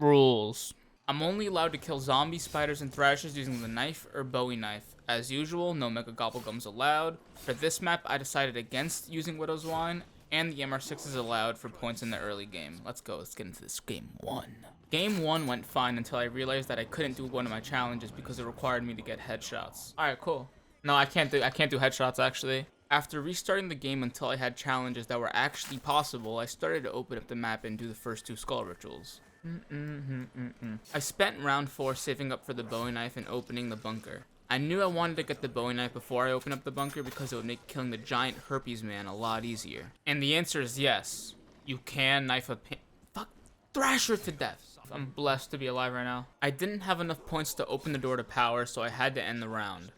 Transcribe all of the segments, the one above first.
Rules. I'm only allowed to kill zombie spiders and thrashers using the knife or bowie knife. As usual, no mega gobblegums allowed. For this map, I decided against using Widow's Wine, and the MR6 is allowed for points in the early game. Let's go, let's get into this game 1. Game 1 went fine until I realized that I couldn't do one of my challenges because it required me to get headshots. Alright, cool. No, I can't do headshots actually. After restarting the game until I had challenges that were actually possible, I started to open up the map and do the first 2 skull rituals. I spent round 4 saving up for the bowie knife and opening the bunker. I knew I wanted to get the bowie knife before I opened up the bunker because it would make killing the giant herpes man a lot easier. And the answer is yes. You can knife a thrasher to death. I'm blessed to be alive right now. I didn't have enough points to open the door to power, so I had to end the round.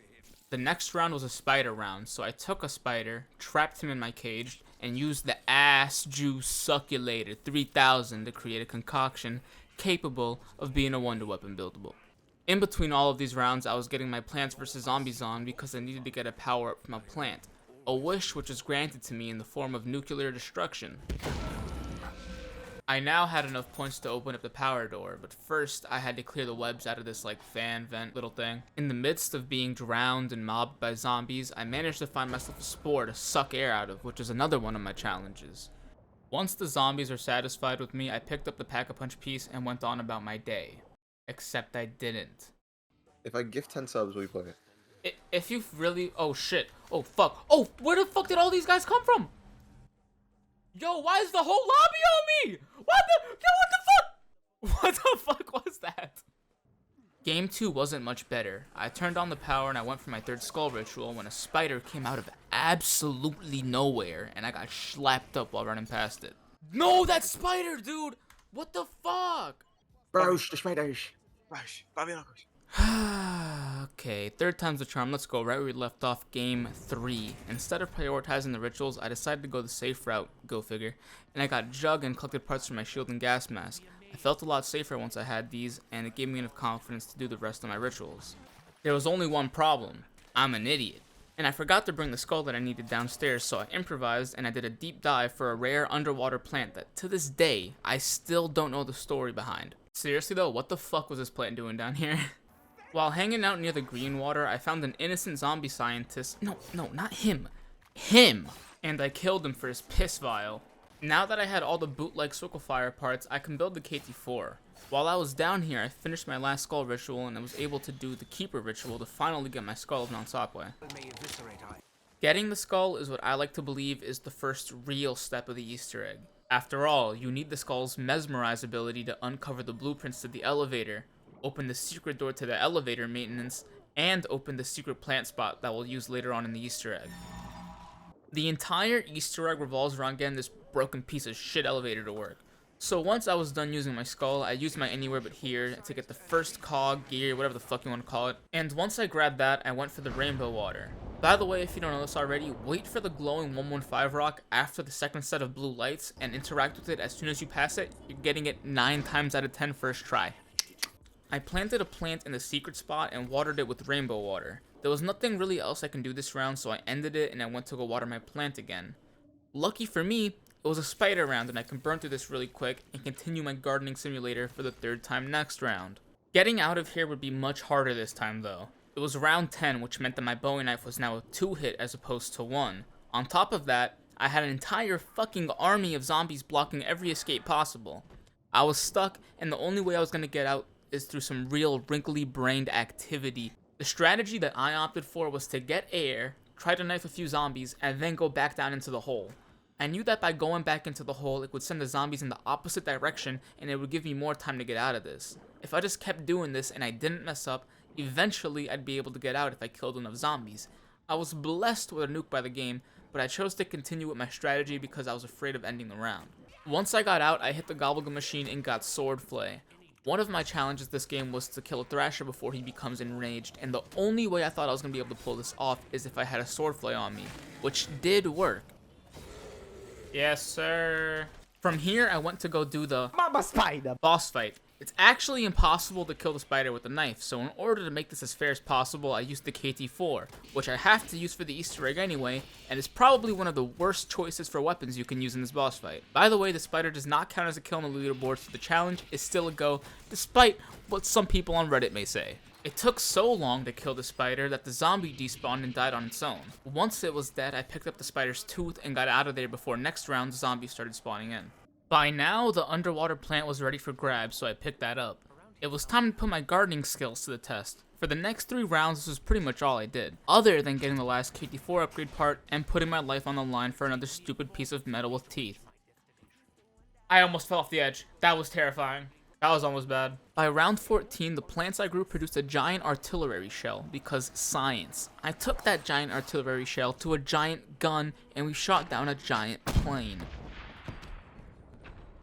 The next round was a spider round, so I took a spider, trapped him in my cage, and used the ass juice succulator 3000 to create a concoction capable of being a wonder weapon buildable. In between all of these rounds, I was getting my Plants vs. Zombies on because I needed to get a power up from a plant, a wish which was granted to me in the form of nuclear destruction. I now had enough points to open up the power door, but first I had to clear the webs out of this fan vent little thing. In the midst of being drowned and mobbed by zombies, I managed to find myself a spore to suck air out of, which is another one of my challenges. Once the zombies are satisfied with me, I picked up the Pack-a-Punch piece and went on about my day. Except I didn't. If I gift 10 subs, we play it. If you really... Oh shit. Oh fuck. Oh, where the fuck did all these guys come from? Yo, why is the whole lobby on me? What the fuck? What the fuck was that? Game 2 wasn't much better. I turned on the power and I went for my 3rd skull ritual when a spider came out of absolutely nowhere and I got slapped up while running past it. No, that spider, dude! What the fuck? Bros, the spiders. Okay, 3rd time's the charm. Let's go right where we left off game 3. Instead of prioritizing the rituals, I decided to go the safe route, go figure, and I got jug and collected parts for my shield and gas mask. I felt a lot safer once I had these, and it gave me enough confidence to do the rest of my rituals. There was only one problem. I'm an idiot. And I forgot to bring the skull that I needed downstairs, so I improvised and I did a deep dive for a rare underwater plant that, to this day, I still don't know the story behind. Seriously though, what the fuck was this plant doing down here? While hanging out near the green water, I found an innocent zombie scientist. No, not him. Him! And I killed him for his piss vial. Now that I had all the bootleg Swicklefire parts, I can build the KT4. While I was down here, I finished my last skull ritual and I was able to do the Keeper ritual to finally get my skull of Non-Sapwe. Getting the skull is what I like to believe is the first real step of the Easter egg. After all, you need the skull's mesmerize ability to uncover the blueprints to the elevator, open the secret door to the elevator maintenance, and open the secret plant spot that we'll use later on in the Easter egg. The entire Easter egg revolves around getting this broken piece of shit elevator to work. So once I was done using my skull, I used my anywhere but here to get the first cog, gear, whatever the fuck you want to call it. And once I grabbed that, I went for the rainbow water. By the way, if you don't know this already, wait for the glowing 115 rock after the second set of blue lights and interact with it as soon as you pass it. You're getting it 9 times out of 10 first try. I planted a plant in the secret spot and watered it with rainbow water. There was nothing really else I can do this round, so I ended it and I went to go water my plant again. Lucky for me, it was a spider round and I can burn through this really quick and continue my gardening simulator for the 3rd time next round. Getting out of here would be much harder this time though. It was round 10, which meant that my bowie knife was now a 2-hit as opposed to 1. On top of that, I had an entire fucking army of zombies blocking every escape possible. I was stuck and the only way I was gonna get out is through some real wrinkly-brained activity. The strategy that I opted for was to get air, try to knife a few zombies, and then go back down into the hole. I knew that by going back into the hole, it would send the zombies in the opposite direction, and it would give me more time to get out of this. If I just kept doing this and I didn't mess up, eventually I'd be able to get out if I killed enough zombies. I was blessed with a nuke by the game, but I chose to continue with my strategy because I was afraid of ending the round. Once I got out, I hit the Gobblegum machine and got sword flay. One of my challenges this game was to kill a thrasher before he becomes enraged, and the only way I thought I was going to be able to pull this off is if I had a sword flay on me, which did work. Yes, sir. From here, I went to go do the Mama Spider boss fight. It's actually impossible to kill the spider with a knife, so in order to make this as fair as possible, I used the KT-4, which I have to use for the Easter egg anyway, and is probably one of the worst choices for weapons you can use in this boss fight. By the way, the spider does not count as a kill on the leaderboard, so the challenge is still a go, despite what some people on Reddit may say. It took so long to kill the spider that the zombie despawned and died on its own. Once it was dead, I picked up the spider's tooth and got out of there before next round the zombies started spawning in. By now, the underwater plant was ready for grabs, so I picked that up. It was time to put my gardening skills to the test. For the next 3 rounds, this was pretty much all I did, other than getting the last KT-4 upgrade part and putting my life on the line for another stupid piece of metal with teeth. I almost fell off the edge. That was terrifying. That was almost bad. By round 14, the plants I grew produced a giant artillery shell, because science. I took that giant artillery shell to a giant gun, and we shot down a giant plane.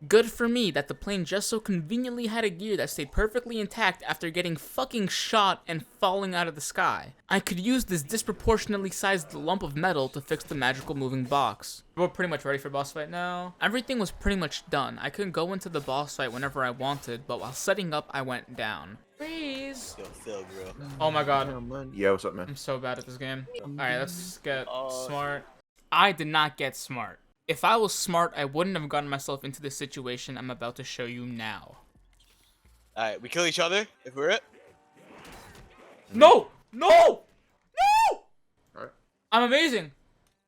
Good for me that the plane just so conveniently had a gear that stayed perfectly intact after getting fucking shot and falling out of the sky. I could use this disproportionately sized lump of metal to fix the magical moving box. We're pretty much ready for boss fight now. Everything was pretty much done. I could go into the boss fight whenever I wanted, but while setting up, I went down. Freeze! Yo, Phil, bro. Oh my god. Yeah, what's up, man? I'm so bad at this game. Alright, let's get smart. I did not get smart. If I was smart, I wouldn't have gotten myself into this situation I'm about to show you now. Alright, we kill each other if we're it. No! No! No! Alright. I'm amazing.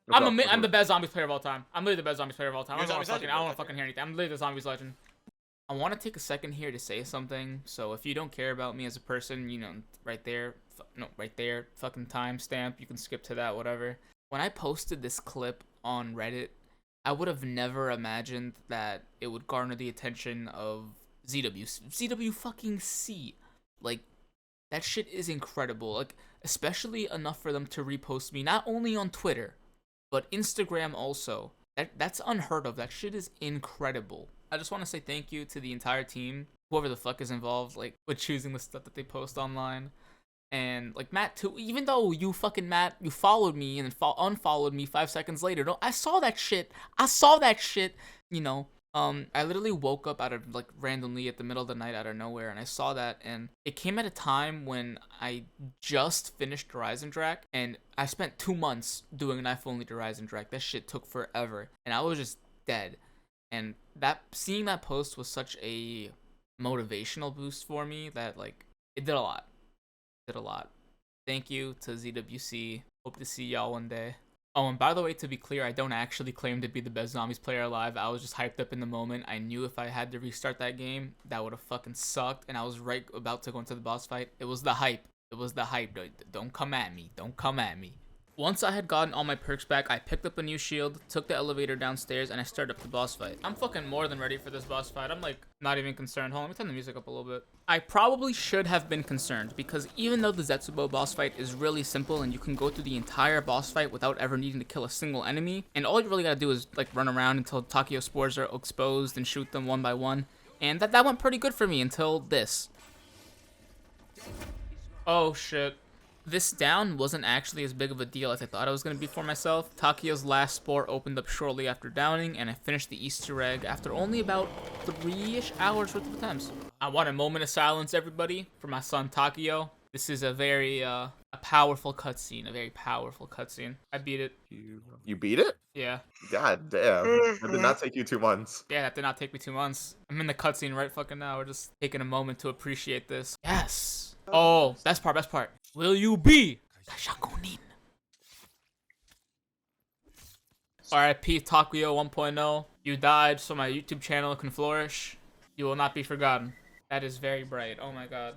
What's up? I'm the best zombies player of all time. I'm literally the best zombies player of all time. You're I don't zombies want to legend, fucking hear anything. I'm literally the zombies legend. I want to take a second here to say something. So if you don't care about me as a person, you know, right there, right there, fucking timestamp. You can skip to that, whatever. When I posted this clip on Reddit, I would have never imagined that it would garner the attention of ZW. ZW fucking C. Like, that shit is incredible. Like, especially enough for them to repost me, not only on Twitter, but Instagram also. That's unheard of. That shit is incredible. I just want to say thank you to the entire team, whoever the fuck is involved, like, with choosing the stuff that they post online. And, like, Matt, too, even though you fucking, Matt, you followed me and then unfollowed me 5 seconds later. No, I saw that shit. You know, I literally woke up out of, like, randomly at the middle of the night out of nowhere, and I saw that, and it came at a time when I just finished Horizon Drac, and I spent 2 months doing knife-only Horizon Drac. That shit took forever, and I was just dead. And seeing that post was such a motivational boost for me that, like, it did a lot. Thank you to ZWC. Hope to see y'all one day. Oh, and by the way, to be clear, I don't actually claim to be the best zombies player alive. I was just hyped up in the moment. I knew if I had to restart that game, that would have fucking sucked, and I was right about to go into the boss fight. It was the hype. Don't come at me. Once I had gotten all my perks back, I picked up a new shield, took the elevator downstairs, and I started up the boss fight. I'm fucking more than ready for this boss fight. I'm, like, not even concerned. Hold on, let me turn the music up a little bit. I probably should have been concerned, because even though the Zetsubou boss fight is really simple and you can go through the entire boss fight without ever needing to kill a single enemy, and all you really gotta do is, like, run around until Takeo spores are exposed and shoot them one by one, and that went pretty good for me until this. Oh, shit. This down wasn't actually as big of a deal as I thought it was going to be for myself. Takeo's last spore opened up shortly after downing, and I finished the Easter egg after only about 3-ish hours worth of attempts. I want a moment of silence, everybody, for my son Takeo. This is a very, a powerful cutscene, I beat it. You beat it? Yeah. God damn. That did not take you 2 months. Yeah, that did not take me 2 months. I'm in the cutscene right fucking now. We're just taking a moment to appreciate this. Yes. Oh, best part. Will you be the Shakunin? R.I.P. Takeo 1.0. You died so my YouTube channel can flourish. You will not be forgotten. That is very bright. Oh my god.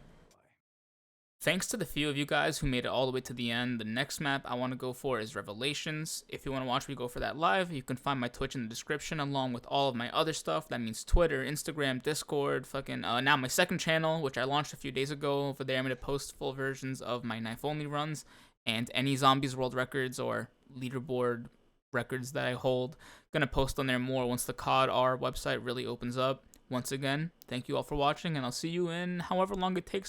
Thanks to the few of you guys who made it all the way to the end, the next map I want to go for is Revelations. If you want to watch me go for that live, you can find my Twitch in the description along with all of my other stuff. That means Twitter, Instagram, Discord, now my second channel, which I launched a few days ago. Over there I'm going to post full versions of my knife-only runs and any Zombies World Records or leaderboard records that I hold. Gonna post on there more once the COD-R website really opens up. Once again, thank you all for watching, and I'll see you in however long it takes